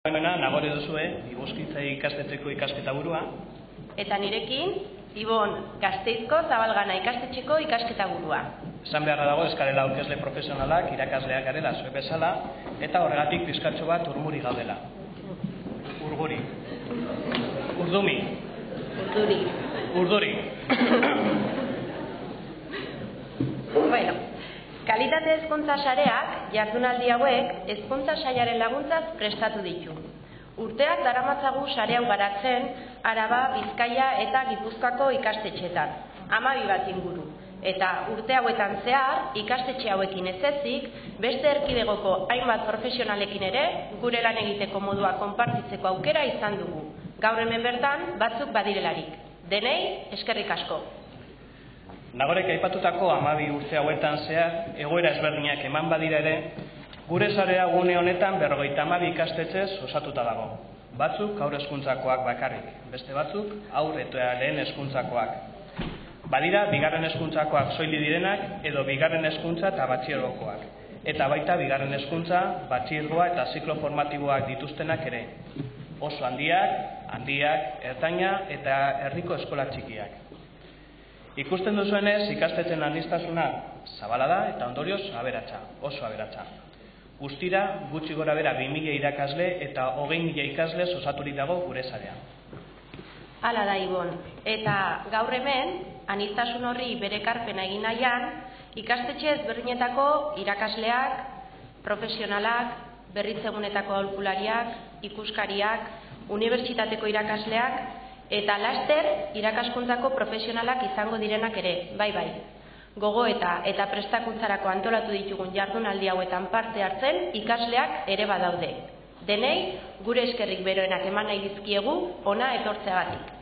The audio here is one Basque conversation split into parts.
Nagore duzue, Ibuzkitza ikastetxeko ikasketa burua. Eta nirekin, Ibon Gasteizko Zabalgana ikastetxeko ikasketa burua. Esan beharra dago eskarela aurkezle profesionalak, irakasleak garela zuek bezala, eta horregatik pizkatxo bat urmuri gaudela. Urguri. Urdumi. Urduri. Urduri. Bueno, kalitate hezkuntza sareak jardunaldi hauek hezkuntza sailaren laguntzaz prestatu ditu. Urteak daramatzagu sare hau garatzen Araba, Bizkaia eta Gipuzkoako ikastetxeetan, 12 bat inguru. Eta urte hauetan zehar, ikastetxe hauekin ez ezik, beste erkidegoko hainbat profesionalekin ere, gure lan egiteko modua konpartitzeko aukera izan dugu. Gaur hemen bertan, batzuk badirelarik. Denei, eskerrik asko. Nagorek aipatutako 12 urte hauetan zehar, egoera ezberdinak eman badira ere, gure sarea gune honetan 52 ikastetxez osatuta dago. Batzuk haur hezkuntzakoak bakarrik, beste batzuk haur eta lehen hezkuntzakoak. Badira bigarren hezkuntzakoak soili direnak edo bigarren hezkuntza eta batxilergokoak. Eta baita bigarren hezkuntza, batxilergoa eta ziklo formatiboak dituztenak ere. Oso handiak, ertaina eta herriko eskola txikiak. Ikusten duzuenez, ikastetzen aniztasuna zabala da eta ondorioz aberatsa, oso aberatsa. Guztira, gutxi gora bera 2000 irakasle eta 20.000 ikasle osaturik dago gure sarea. Hala da, Ibon. Eta gaur hemen, aniztasun horri bere ekarpena egin nahian, ikastetxe ezberdinetako irakasleak, profesionalak, berritzegunetako aholkulariak, ikuskariak, unibertsitateko irakasleak, eta laster irakaskuntzako profesionalak izango direnak ere, bai. Gogoeta eta prestakuntzarako antolatu ditugun jardunaldi hauetan parte hartzen ikasleak ere badaude. Denei, gure eskerrik beroenak eman nahi dizkiegu, ona etortzeagatik.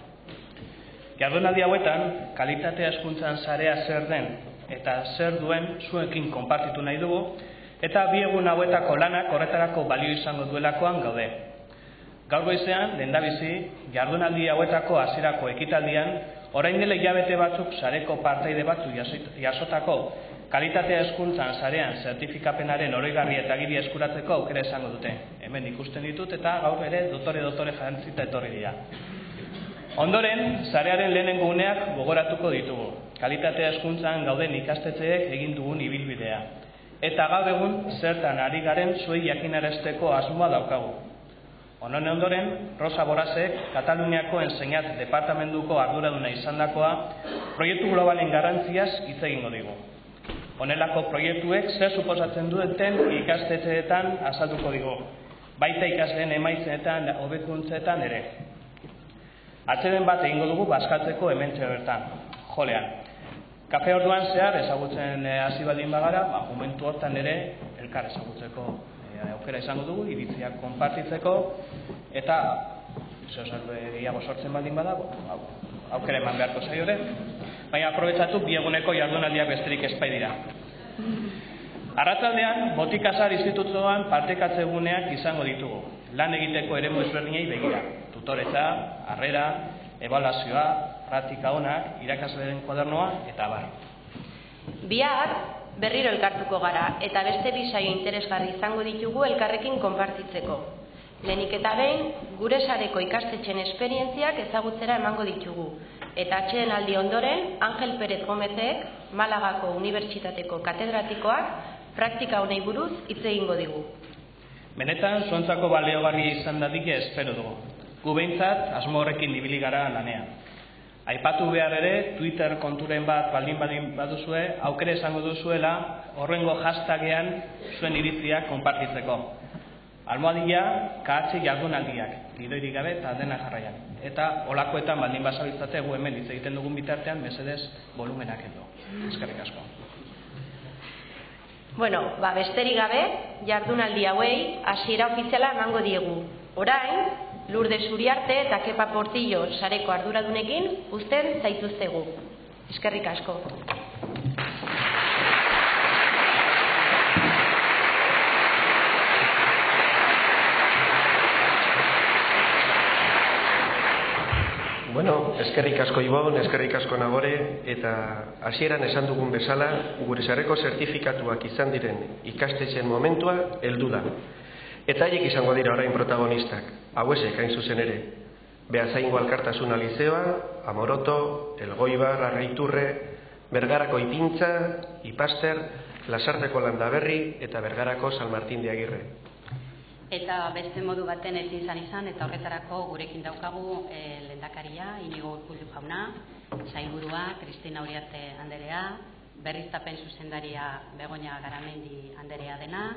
Jardunaldi hauetan, kalitatea hezkuntzan sarea zer den eta zer duen zuekin konpartitu nahi dugu, eta bi egun hauetako lanak horretarako balio izango duelakoan gaude. Gaur goizean, lehendabizi, jardunaldi hauetako hasierako ekitaldian, orain dela hilabete batzuk sareko partaide batzuk jasotako kalitatea hezkuntzan sarean zertifikapenaren oroigarri eta agiri eskuratzeko aukera izango dute. Hemen ikusten ditut eta gaur ere dotore jantzita etorri dira. Ondoren, sarearen lehenengo uneak gogoratuko ditugu. Kalitatea hezkuntzan gauden ikastetxeek egin dugun ibilbidea. Eta gaur egun zertan ari garen zuei jakinarazteko asmoa daukagu. Honen ondoren, Rosa Borasek, Kataluniako Enseñat Departamentuko arduraduna izandakoa, proiektu globalen garrantziaz hitz egingo digu. Honelako proiektuek zer suposatzen duten ikastetxeetan azalduko digu, baita ikasleen emaitzetan hobekuntzetan ere. Atseden bat egingo dugu bazkatzeko hementxe bertan, jolean. Kafe orduan zehar ezagutzen hasi baldin bagara, momentu hortan ere elkar ezagutzeko aukera izango dugu, iritziak konpartitzeko, eta gehiago sortzen baldin bada, aukera eman beharko zaio ere, baina aprobetxatu bi eguneko jardunaldiak besterik espai dira. Arratsaldean, Botikazar institutuan partekatze eguneak izango ditugu, lan egiteko eremu ezberdinei begira, tutoretza, harrera, ebaluazioa, praktika onak, irakasleen kuadernoa, eta bar. Bihar, berriro elkartuko gara, eta beste bi saio interesgarri izango ditugu elkarrekin konpartitzeko. Lehenik eta behin, gure sareko ikastetxen esperientziak ezagutzera emango ditugu. Eta atseden aldi ondoren, Angel Pérez Gómezek, Malagako Unibertsitateko katedratikoak, praktika honei buruz hitz egingo digu. Benetan, zuentzako baliagarria izan dadike espero dugu. Gu behintzat, asmo horrekin ibili gara lanean. Aipatu behar ere, Twitter konturen bat baldin baduzue, aukera izango duzuela horrengo hashtagean zuen iritziak konpartitzeko. Almohadilla, KH jardunaldiak, gidoirik gabe eta dena jarraian. Eta olakoetan baldin bazabiltzate gu hemen hitz egiten dugun bitartean, mesedez volumenak edo. Eskerrik asko. Bueno, besterik gabe, jardunaldi hauei hasiera ofiziala emango diegu. Orain, Lourdes Uriarte eta Kepa Portillo sareko arduradunekin uzten zaituztegu. Eskerrik asko. Bueno, eskerrik asko Ibon, eskerrik asko Nagore, eta hasieran esan dugun bezala, gure sareko zertifikatuak izan diren ikastetxeen momentua heldu da. Eta haiek izango dira orain protagonistak, hauesek hain zuzen ere. Beasaingo Alkartasuna Lizeoa, Amoroto, Elgoibar, Arreiturre, Bergarako Ipintza, Ipaster, Lasarteko Landaberri eta Bergarako San Martín de Agirre. Eta beste modu baten ezin izan eta horretarako gurekin daukagu lehendakaria, Inigo Urkullu jauna, sailburua, Kristina Uriarte anderea, berriztapen zuzendaria Begoña Garamendi anderea dena,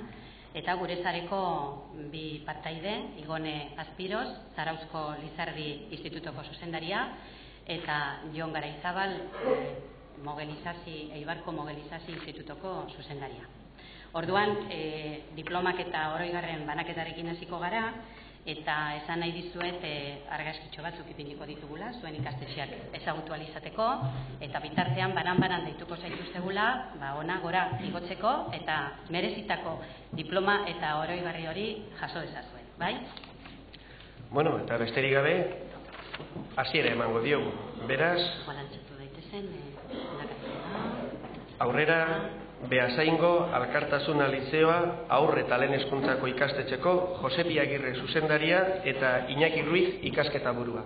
eta gure zareko bi partaide, Igone Azpiroz, Zarauzko Lizardi Institutoko zuzendaria, eta Jon Garaizabal, Eibarko Mogelizazio Institutoko zuzendaria. Orduan, diplomak eta oroigarren banaketarekin hasiko gara, eta esan nahi dizuet argazkitxo batzuk ipiniko ditugula, zuen ikastetxeak ezagutu alizateko, eta bitartean banan-banan deituko zaituztegula, ona gora igotzeko, eta merezitako diploma eta oroigarri hori jaso dezazuen, bai? Bueno, eta besterik gabe, hasiera emango diogu, beraz... Balantxatu daitezen, aurrera, Beasaingo Alkartasuna Lizeoa Haur eta Lehen Hezkuntzako ikastetxeko Josepi Agirre zuzendaria eta Iñaki Ruiz ikasketa burua.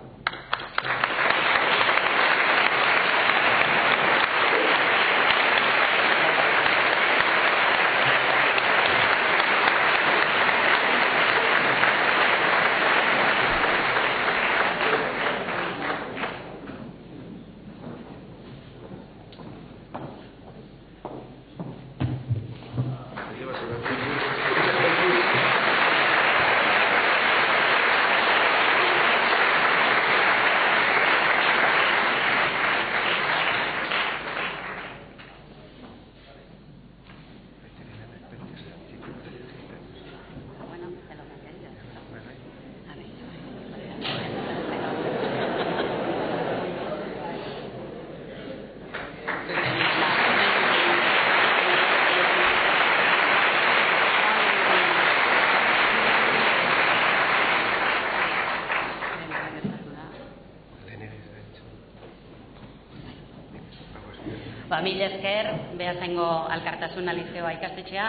Mila esker, Beasaingo Alkartasuna Lizeoa ikastetxea,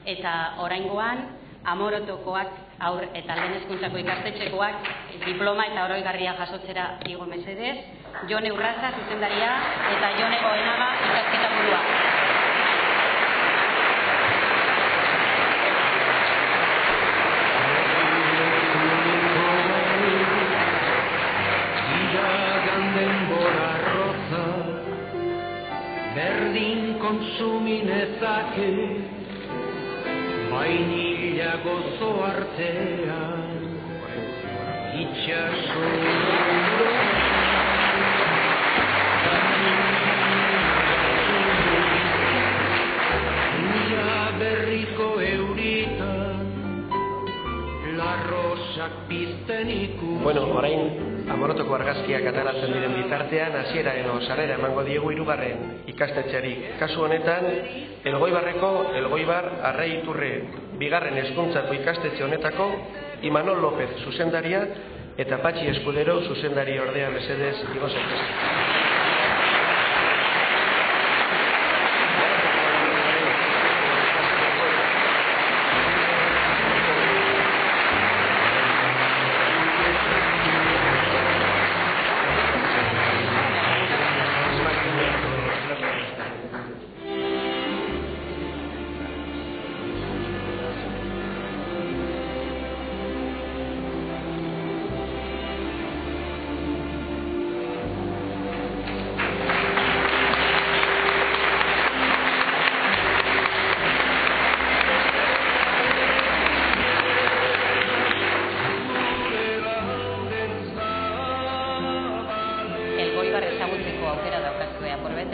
eta oraingoan Amorotokoak Haur eta Lehen Hezkuntzako ikastetxekoak diploma eta oroigarria jasotzera igo mesedez, Jone Urraza zuzendaria eta Jone Goenaga ikasketa burua. Kontsuminezake vainilla gozo artean itxaso ia berriko euritan larrosak pizten ikus. Bueno, orain Amorotoko argazkiak ateratzen diren bitartean, hasiera edo sarrera emango diegu hirugarren ikastetxeari. Kasu honetan, Elgoibarreko Elgoibar Arreiturre bigarren hezkuntzako ikastetxe honetako Imanol López zuzendaria eta Patxi Eskudero zuzendari ordea mesedez igo zaitezke.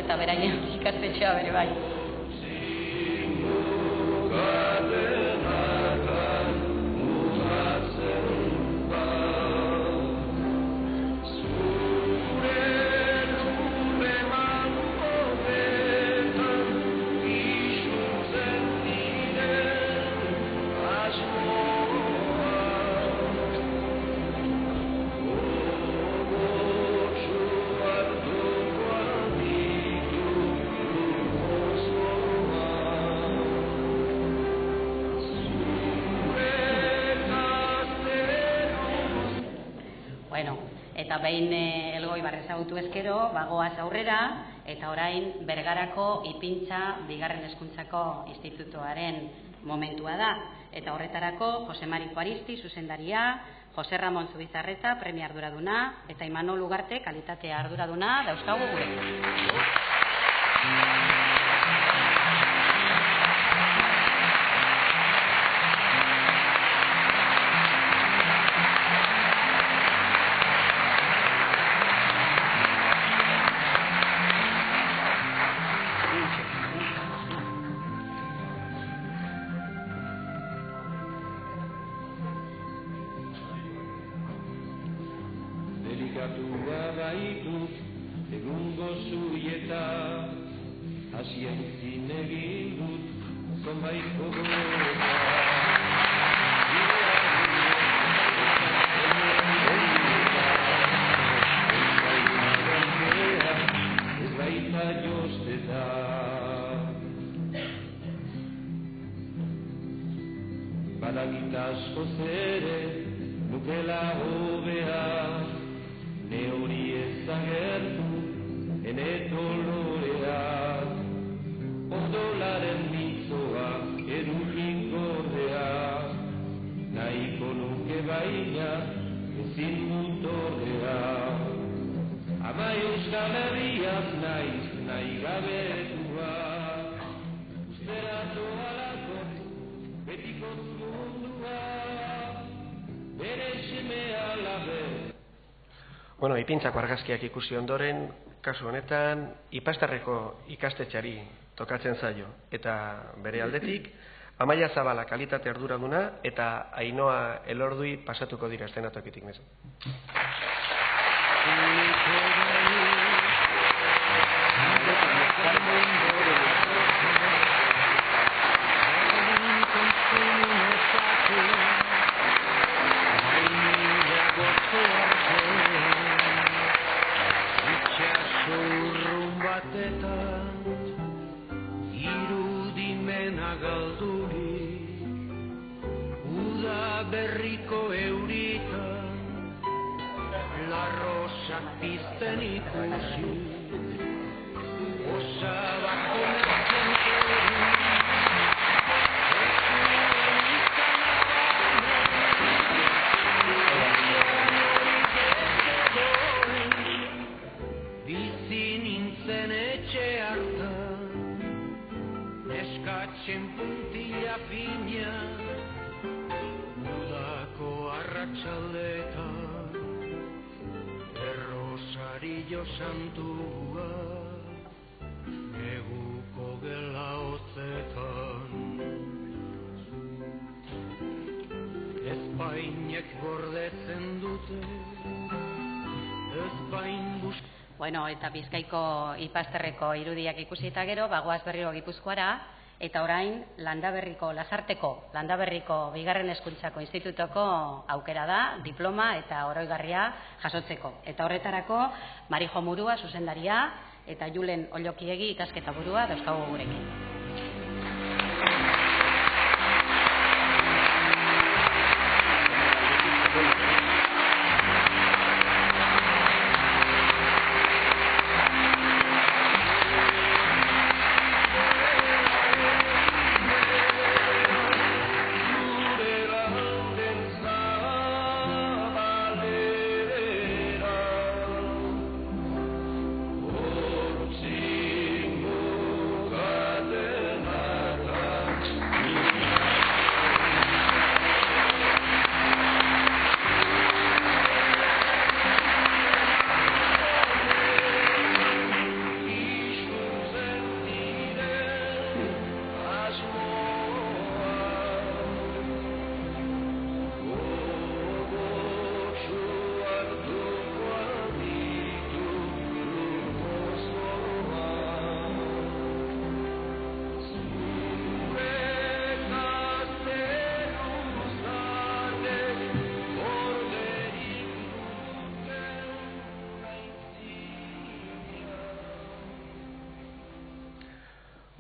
Eta beraien ikastetxea bere bai. Bueno, eta behin Elgoibar ezagutu ezkero, bagoaz aurrera, eta orain Bergarako Ipintza bigarren hezkuntzako institutoaren momentua da. Eta horretarako Jose Mari Juaristi zuzendaria, Jose Ramon Zubizarreta premia arduraduna, eta Imanol Ugarte kalitatea arduraduna dauzkagu gurekin. Delikatua baitut egungo zuieta, hasientzin egin dut zonbait gogoeta. Ez baita josteta. Badakit asko zere nukela hobea, ne hori ezagertu ene dolorea, odolaren mitzoa edukik gordea, nahiko nuke baina ezin dut ordea. Ama Euskal Herriaz naiz nahi gabetua, ustera doalako betiko mundua, bere seme alabe. Bueno, Ipintzako argazkiak ikusi ondoren, kasu honetan, Ipastarreko ikastetxeari tokatzen zaio. Eta bere aldetik, Amaia Zabala kalitate arduraduna eta Ainhoa Elordui pasatuko dira eszenatokitik mezu. Irudimena galduri, uda berriko euritan, la rosa pizten ikusi, osabako mertzen bizi nintzen etxe hartan, eskatzen puntila fina, udako arratsaldetan, errosario santua, neguko gela hotzetan. Espainek gordetzen dute, Espain busk. Bueno, eta Bizkaiko Ipastarreko irudiak ikusi eta gero, bagoaz berriro Gipuzkoara, eta orain Lasarteko Landaberriko bigarren hezkuntzako institutoko aukera da, diploma eta oroigarria jasotzeko. Eta horretarako Marijo Murua zuzendaria eta Julen Ollokiegi ikasketa burua dauzkagu gurekin.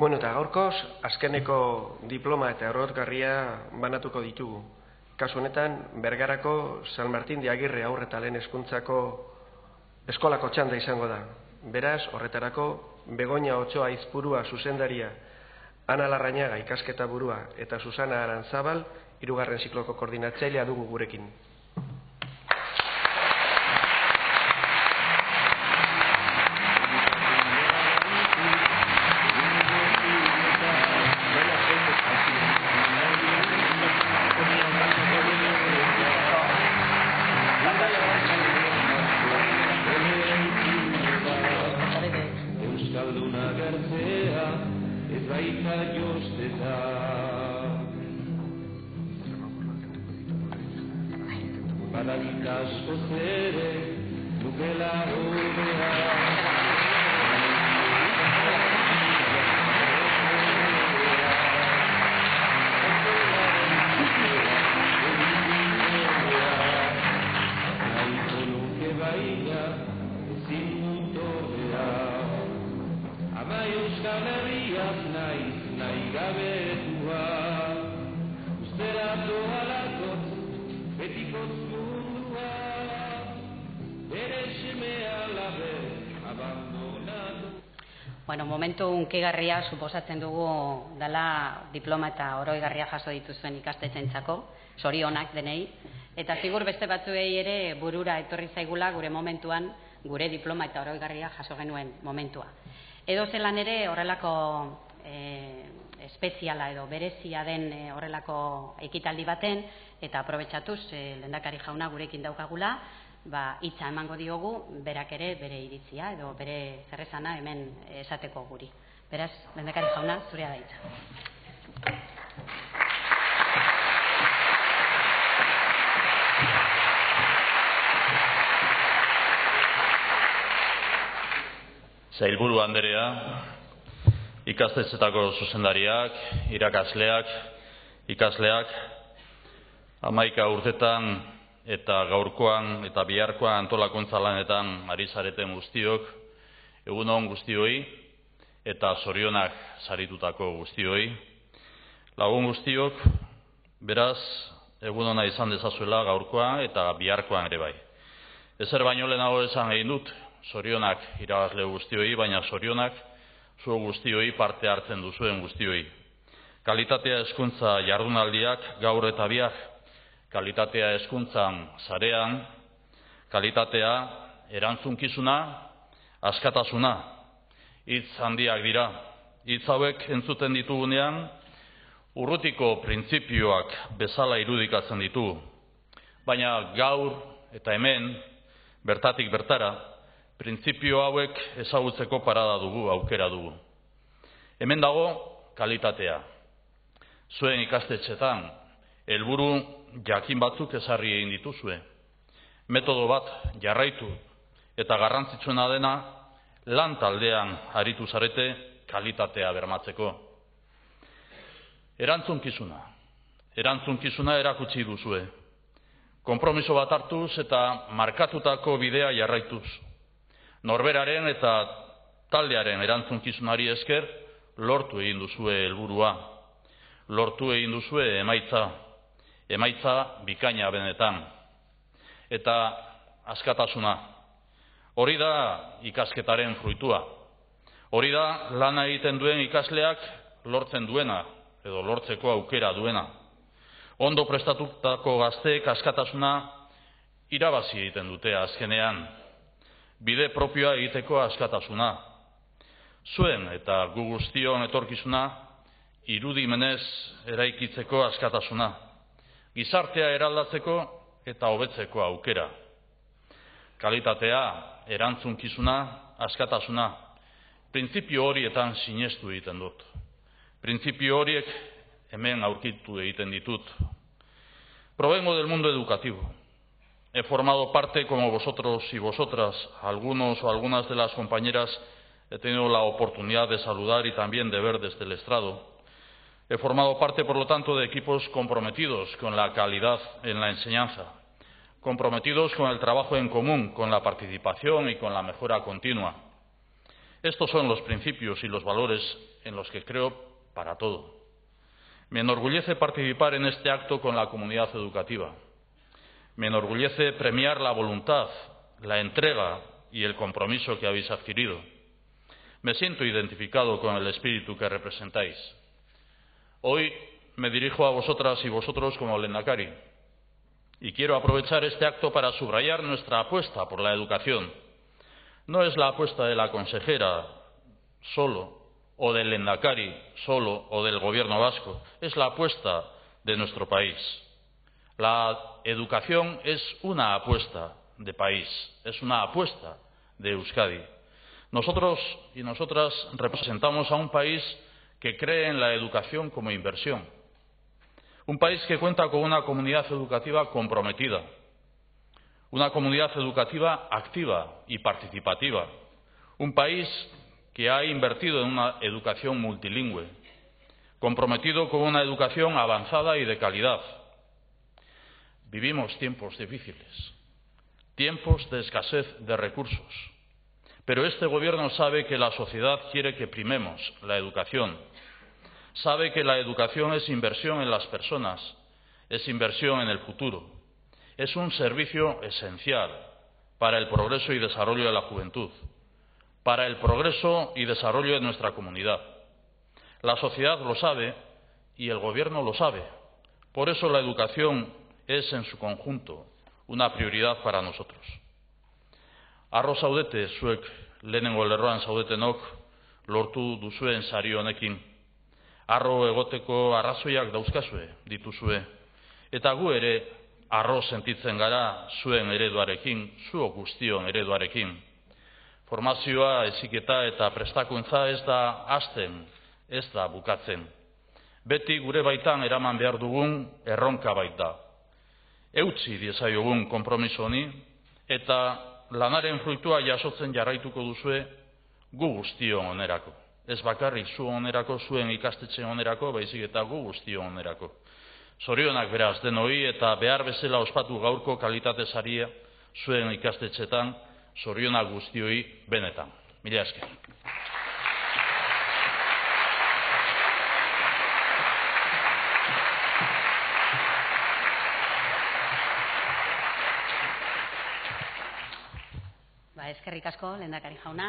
Bueno, eta gaurkoz, azkeneko diploma eta oroitgarria banatuko ditugu. Kasu honetan, Bergarako San Martín de Agirre haur eta lehen hezkuntzako eskolako txanda izango da. Beraz, horretarako, Begoña Otxoa Aizpurua zuzendaria, Ana Larrañaga ikasketa burua eta Susana Arantzabal, 3. zikloko koordinatzailea dugu gurekin. Bueno, momentu hunkigarria suposatzen dugu dela diploma eta oroigarria jaso dituzuen ikastetxeentzako, zorionak denei, eta zigur beste batzuei ere burura etorri zaigula gure momentuan gure diploma eta oroigarria jaso genuen momentua. Edo zelan ere horrelako espeziala edo berezia den horrelako ekitaldi baten, eta aprobetxatuz lehendakari jauna gurekin daukagula, hitza emango diogu, berak ere bere iritzia edo bere zerrezana hemen esateko guri. Beraz, lehendakari jauna, zurea da hitza. Sailburu anderea, ikastetxetako zuzendariak, irakasleak, ikasleak, 11 urtetan eta gaurkoan eta biharkoan antolakuntza lanetan ari zareten guztiok, egun on guztioi eta zorionak saritutako guztioi. Lagun guztiok, beraz, egun ona izan dezazuela gaurkoan eta biharkoan ere bai. Ezer baino lehenago esan egin dut, zorionak irabazle guztioi, baina zorionak zu guztioi parte hartzen duzuen guztioi. Kalitatea hezkuntza jardunaldiak gaur eta bihar, kalitatea hezkuntzan sarean, kalitatea erantzunkizuna, askatasuna, hitz handiak dira. Hitz hauek entzuten ditugunean, urrutiko printzipioak bezala irudikatzen ditugu. Baina gaur eta hemen, bertatik bertara, printzipio hauek ezagutzeko parada dugu, aukera dugu. Hemen dago kalitatea. Zuen ikastetxetan, helburu jakin batzuk ezarri egin dituzue. Metodo bat jarraitu eta garrantzitsuena dena lan taldean aritu zarete kalitatea bermatzeko. Erantzunkizuna. Erantzukizuna erakutsi duzue. Konpromiso bat hartuz eta markatutako bidea jarraituz. Norberaren eta taldearen erantzunkizunari esker lortu egin duzue helburua. Lortu egin duzue emaitza bikaina benetan. Eta askatasuna. Hori da ikasketaren fruitua. Hori da lana egiten duen ikasleak lortzen duena edo lortzeko aukera duena. Ondo prestatutako gazteek askatasuna irabazi egiten dute azkenean. Bide propioa egiteko askatasuna. Zuen eta gu guztion etorkizuna irudimenez eraikitzeko askatasuna. Gizartea eraldatzeko eta hobetzeko aukera. Kalitatea, erantzunkizuna, askatasuna. Printzipio horietan sinestu egiten dut. Printzipio horiek hemen aurkitu egiten ditut. Provengo del mundo educativo. He formado parte, como vosotros y vosotras, algunos o algunas de las compañeras, he tenido la oportunidad de saludar y también de ver desde el estrado. He formado parte, por lo tanto, de equipos comprometidos con la calidad en la enseñanza, comprometidos con el trabajo en común, con la participación y con la mejora continua. Estos son los principios y los valores en los que creo para todo. Me enorgullece participar en este acto con la comunidad educativa. Me enorgullece premiar la voluntad, la entrega y el compromiso que habéis adquirido. Me siento identificado con el espíritu que representáis. Hoy me dirijo a vosotras y vosotros como lehendakari y quiero aprovechar este acto para subrayar nuestra apuesta por la educación. No es la apuesta de la consejera solo, o del lehendakari solo, o del gobierno vasco, es la apuesta de nuestro país. La educación es una apuesta de país, es una apuesta de Euskadi. Nosotros y nosotras representamos a un país que cree en la educación como inversión. Un país que cuenta con una comunidad educativa comprometida, una comunidad educativa activa y participativa. Un país que ha invertido en una educación multilingüe, comprometido con una educación avanzada y de calidad. Vivimos tiempos difíciles, tiempos de escasez de recursos, pero este gobierno sabe que la sociedad quiere que primemos la educación, sabe que la educación es inversión en las personas, es inversión en el futuro, es un servicio esencial para el progreso y desarrollo de la juventud, para el progreso y desarrollo de nuestra comunidad. La sociedad lo sabe y el gobierno lo sabe. Por eso la educación es en su conjunto una prioridad para nosotros. Arro zaudete zuek lehenengo lerroan zaudetenok lortu duzuen sari honekin. Arro egoteko arrazoiak dauzkazue dituzue. Eta gu ere arro sentitzen gara zuen ereduarekin, zuok guztion ereduarekin. Formazioa, heziketa eta prestakuntza ez da hasten, ez da bukatzen. Beti gure baitan eraman behar dugun erronka baita. Eutsi diezaiogun konpromiso honi eta lanaren fruitua jasotzen jarraituko duzue gu guztion onerako. Ez bakarrik zu onerako, zuen ikastetxe onerako, baizik eta gu guztion onerako. Zorionak beraz denoi eta behar bezala ospatu gaurko kalitate saria zuen ikastetxetan, zorionak guztioi benetan. Mila esker. Eskerrik asko, lehendakari jauna,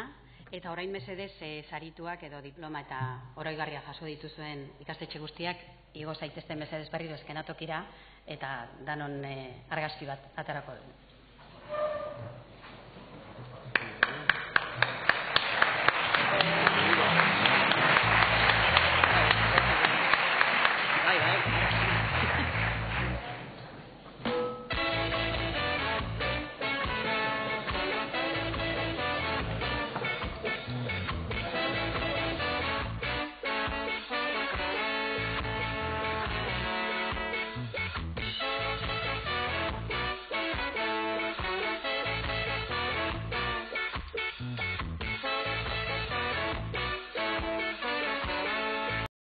eta orain mesedez sarituak edo diploma eta oroigarria jaso dituzuen ikastetxe guztiak igo zaitezten mesedez berriro eskenatokira eta danon argazki bat aterako dugu.